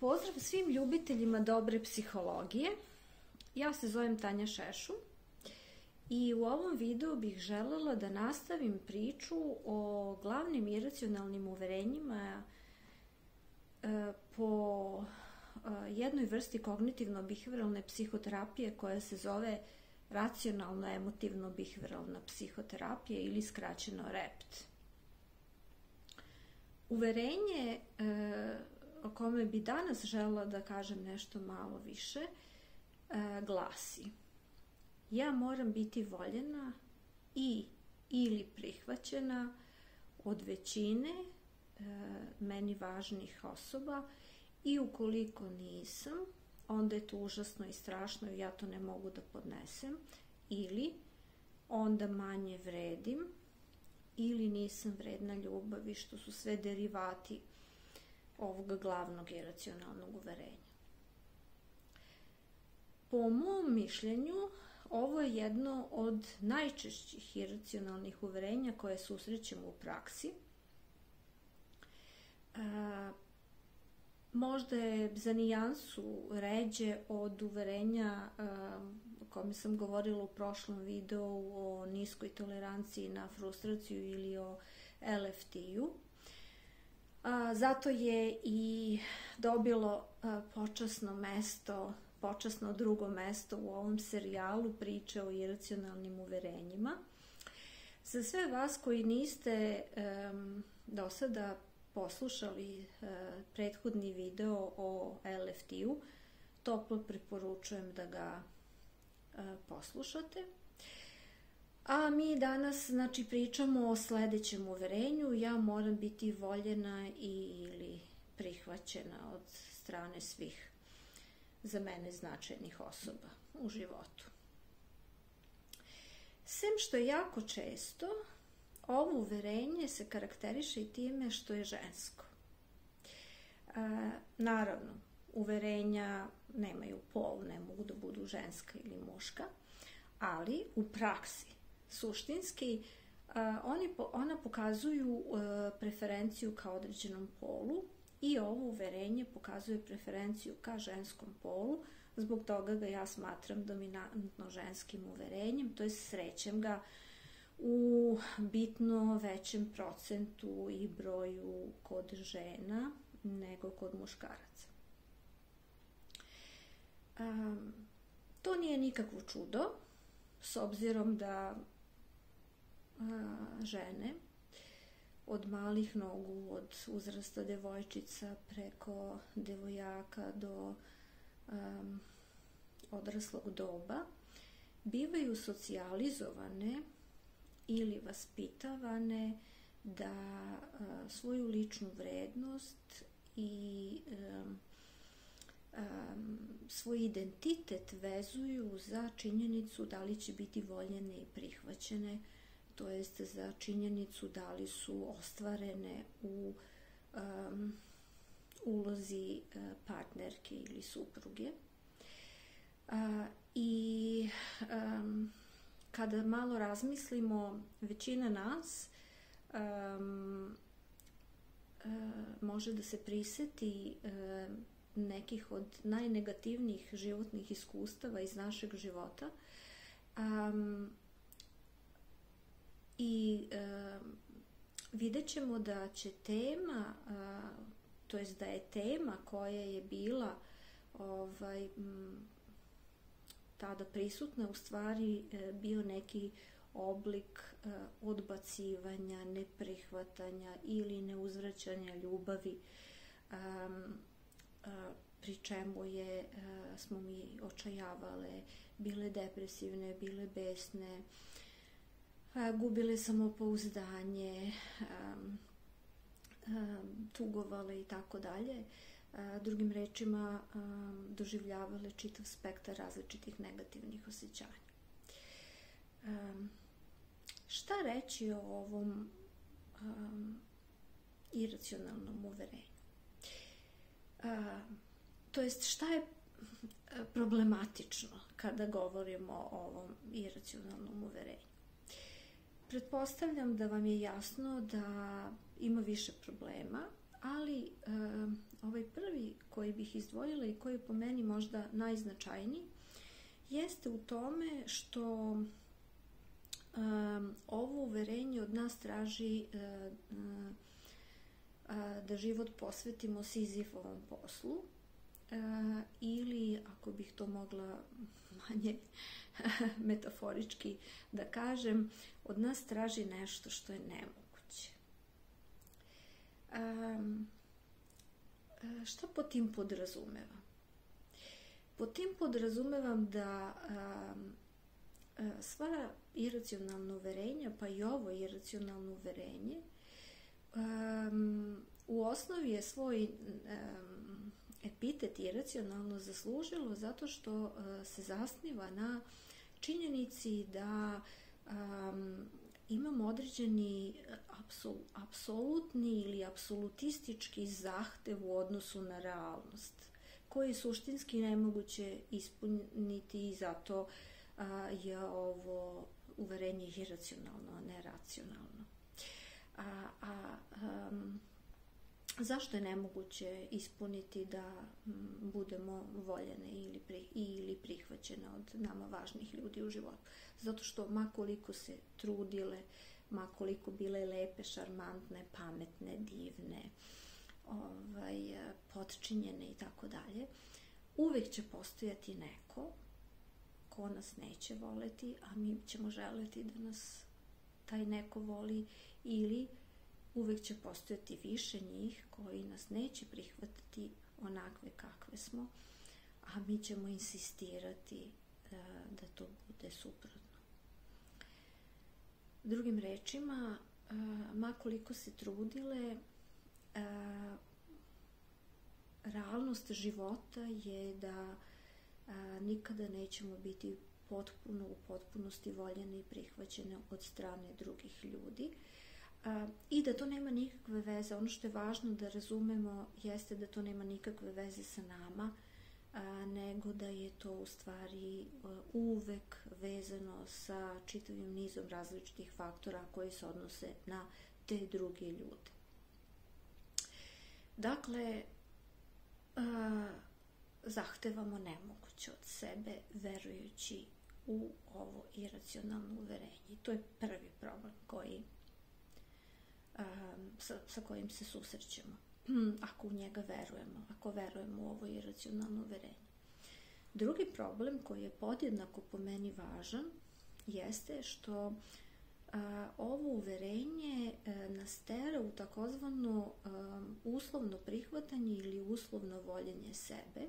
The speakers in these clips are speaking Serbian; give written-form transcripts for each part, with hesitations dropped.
Pozdrav svim ljubiteljima dobre psihologije. Ja se zovem Tanja Šešu i u ovom videu bih želela da nastavim priču o glavnim iracionalnim uverenjima po jednoj vrsti kognitivno-bihevioralne psihoterapije koja se zove racionalno-emotivno-bihevioralna psihoterapija ili skraćeno REPT. Uverenje o kome bi danas želela da kažem nešto malo više glasi: ja moram biti voljena ili prihvaćena od većine meni važnih osoba i ukoliko nisam, onda je to užasno i strašno i ja to ne mogu da podnesem, ili onda manje vredim ili nisam vredna ljubavi, što su sve derivati ovog glavnog iracionalnog uverenja. Po mom mišljenju, ovo je jedno od najčešćih iracionalnih uverenja koje susrećemo u praksi. Možda je za nijansu ređe od uverenja o kome sam govorila u prošlom videu o niskoj toleranciji na frustraciju ili o LFT-u. Zato je i dobilo počasno drugo mesto u ovom serijalu priče o iracionalnim uverenjima. Za sve vas koji niste do sada poslušali prethodni video o LFT-u, toplo preporučujem da ga poslušate. A mi danas pričamo o sledećem uverenju: ja moram biti voljena ili prihvaćena od strane svih za mene značajnih osoba u životu. Sem što je jako često, ovo uverenje se karakteriše i time što je žensko. Naravno, uverenja nemaju pol, ne mogu da budu ženska ili muška, ali u praksi, suštinski, ona pokazuju preferenciju ka određenom polu i ovo uverenje pokazuje preferenciju ka ženskom polu, zbog toga ga ja smatram dominantno ženskim uverenjem, to je srećem ga u bitno većem procentu i broju kod žena nego kod muškaraca. To nije nikakvo čudo, s obzirom da žene od malih nogu, od uzrasta devojčica preko devojaka do odraslog doba, bivaju socijalizovane ili vaspitavane da svoju ličnu vrednost i svoj identitet vezuju za činjenicu da li će biti voljene i prihvaćene, to jest za činjenicu da li su ostvarene u ulozi partnerke ili supruge. I kada malo razmislimo, većina nas može da se priseti nekih od najnegativnijih životnih iskustava iz našeg života i vidjet ćemo da će tema, to jest da je tema koja je bila tada prisutna u stvari bio neki oblik odbacivanja, neprihvatanja ili neuzvraćanja ljubavi, pri čemu smo mi očajavale, bile depresivne, bile besne, gubile samopouzdanje, tugovale i tako dalje. Drugim rečima, doživljavale čitav spektar različitih negativnih osjećanja. Šta reći o ovom iracionalnom uverenju? To jest, šta je problematično kada govorimo o ovom iracionalnom uverenju? Pretpostavljam da vam je jasno da ima više problema, ali ovaj prvi koji bih izdvojila i koji je po meni možda najznačajniji, jeste u tome što ovo uverenje od nas traži da život posvetimo Sizifovom poslu, ili, ako bih to mogla manje metaforički da kažem, od nas traži nešto što je nemoguće. Šta pod tim podrazumevam? Pod tim podrazumevam da sva iracionalna uverenja, pa i ovo iracionalno uverenje, u osnovi je svoj epitet iracionalno zaslužilo zato što se zasniva na činjenici da imamo određeni apsolutni ili apsolutistički zahtev u odnosu na realnost, koji je suštinski nemoguće ispuniti i zato je ovo uverenje iracionalno, a ne racionalno. Zašto je nemoguće ispuniti da budemo voljene ili prihvaćene od nama važnih ljudi u životu? Zato što ma koliko se trudile, ma koliko bile lepe, šarmantne, pametne, divne, potčinjene i tako dalje, uvek će postojati neko ko nas neće voleti, a mi ćemo želeti da nas taj neko voli, ili uvek će postojati više njih koji nas neće prihvatiti onakve kakve smo, a mi ćemo insistirati da to bude suprotno. Drugim rečima, ma koliko se trudile, realnost života je da nikada nećemo biti u potpunosti voljene i prihvaćene od strane drugih ljudi. I da to nema nikakve veze, ono što je važno da razumemo jeste da to nema nikakve veze sa nama, nego da je to u stvari uvek vezano sa čitavim nizom različitih faktora koji se odnose na te druge ljude. Dakle, zahtevamo nemoguće od sebe verujući u ovo iracionalno uverenje. I to je prvi problem sa kojim se susrećemo, ako u njega verujemo, ako verujemo u ovo iracionalno uverenje. Drugi problem koji je podjednako po meni važan jeste što ovo uverenje nas tera u takozvano uslovno prihvatanje ili uslovno voljenje sebe.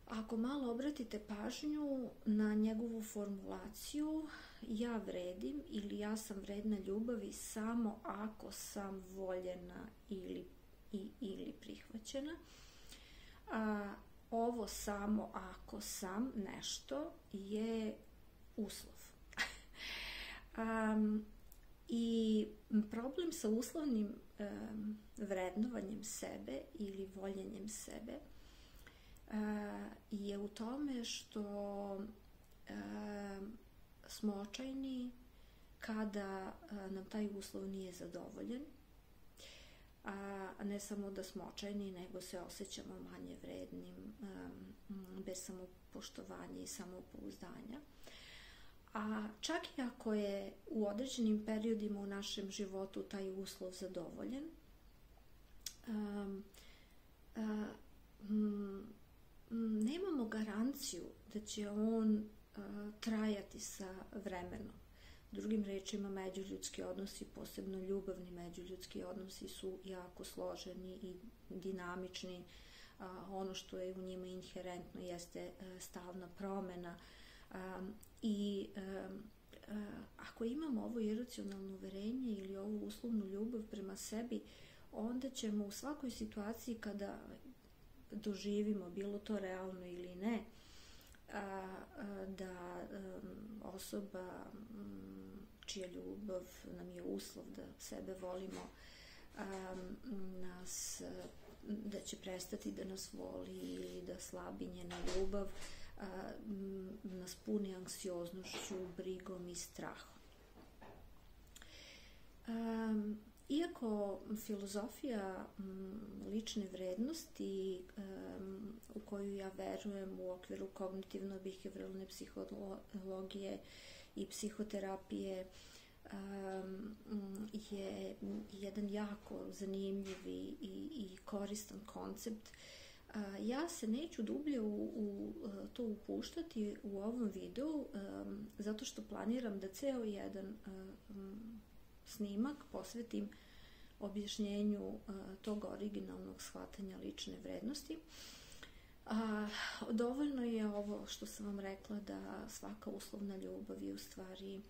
Ako malo obratite pažnju na njegovu formulaciju, ja vredim ili ja sam vredna ljubavi samo ako sam voljena ili prihvaćena. Ovo samo ako sam nešto je uslov. I problem sa uslovnim vrednovanjem sebe ili voljenjem sebe je u tome što smo očajni kada nam taj uslov nije zadovoljen, a ne samo da smo očajni, nego se osjećamo manje vrednim, bez samopoštovanja i samopouzdanja. A čak i ako je u određenim periodima u našem životu taj uslov zadovoljen, nemamo garanciju da će on trajati sa vremenom. Drugim rečima, međuljudski odnosi, posebno ljubavni međuljudski odnosi, su jako složeni i dinamični. Ono što je u njima inherentno jeste stalna promena. I ako imamo ovo iracionalno uverenje ili ovu uslovnu ljubav prema sebi, onda ćemo u svakoj situaciji kada doživimo, bilo to realno ili ne, da osoba čija ljubav nam je uslov da sebe volimo, da će prestati da nas voli ili da slabi njena ljubav, nas puni anksioznošću, brigom i strahom. Iako filozofija lične vrednosti u koju ja verujem u okviru kognitivno-behavioralne psihologije i psihoterapije je jedan jako zanimljiv i koristan koncept, ja se neću dublje u to upuštati u ovom videu, zato što planiram da ceo jedan snimak posvetim objašnjenju tog originalnog shvatanja lične vrednosti. Dovoljno je ovo što sam vam rekla, da svaka uslovna ljubav je u stvari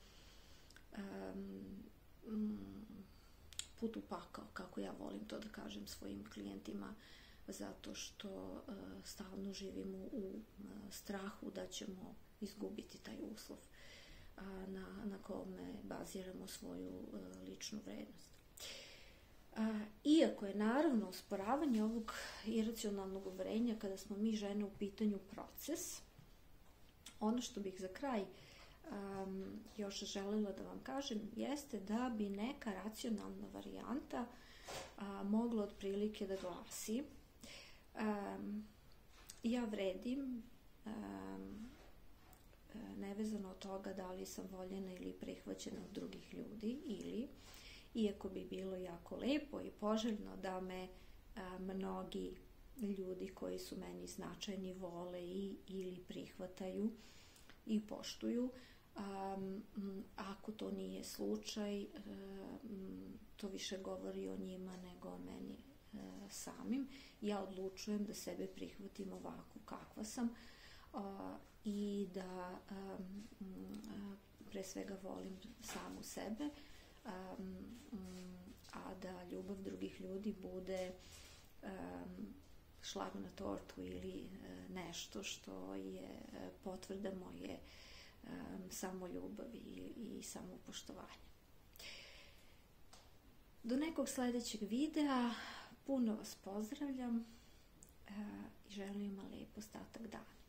put u pakao, kako ja volim to da kažem svojim klijentima, zato što stalno živimo u strahu da ćemo izgubiti taj uslov na kome baziramo svoju ličnu vrednost. Iako je naravno osporavanje ovog iracionalnog uverenja kada smo mi žene u pitanju proces, ono što bih za kraj još želela da vam kažem jeste da bi neka racionalna varijanta mogla otprilike da glasi: ja vredim, nevezano od toga da li sam voljena ili prihvaćena od drugih ljudi, ili iako bi bilo jako lepo i poželjno da me mnogi ljudi koji su meni značajni vole ili prihvataju i poštuju, ako to nije slučaj, to više govori o njima nego o meni samim. Ja odlučujem da sebe prihvatim ovako kakva sam i da pre svega volim samu sebe, a da ljubav drugih ljudi bude šlag na tortu ili nešto što je potvrda moje samoljubavi i samopoštovanja. Do nekog sledećeg videa puno vas pozdravljam i želim vam lep ostatak dana.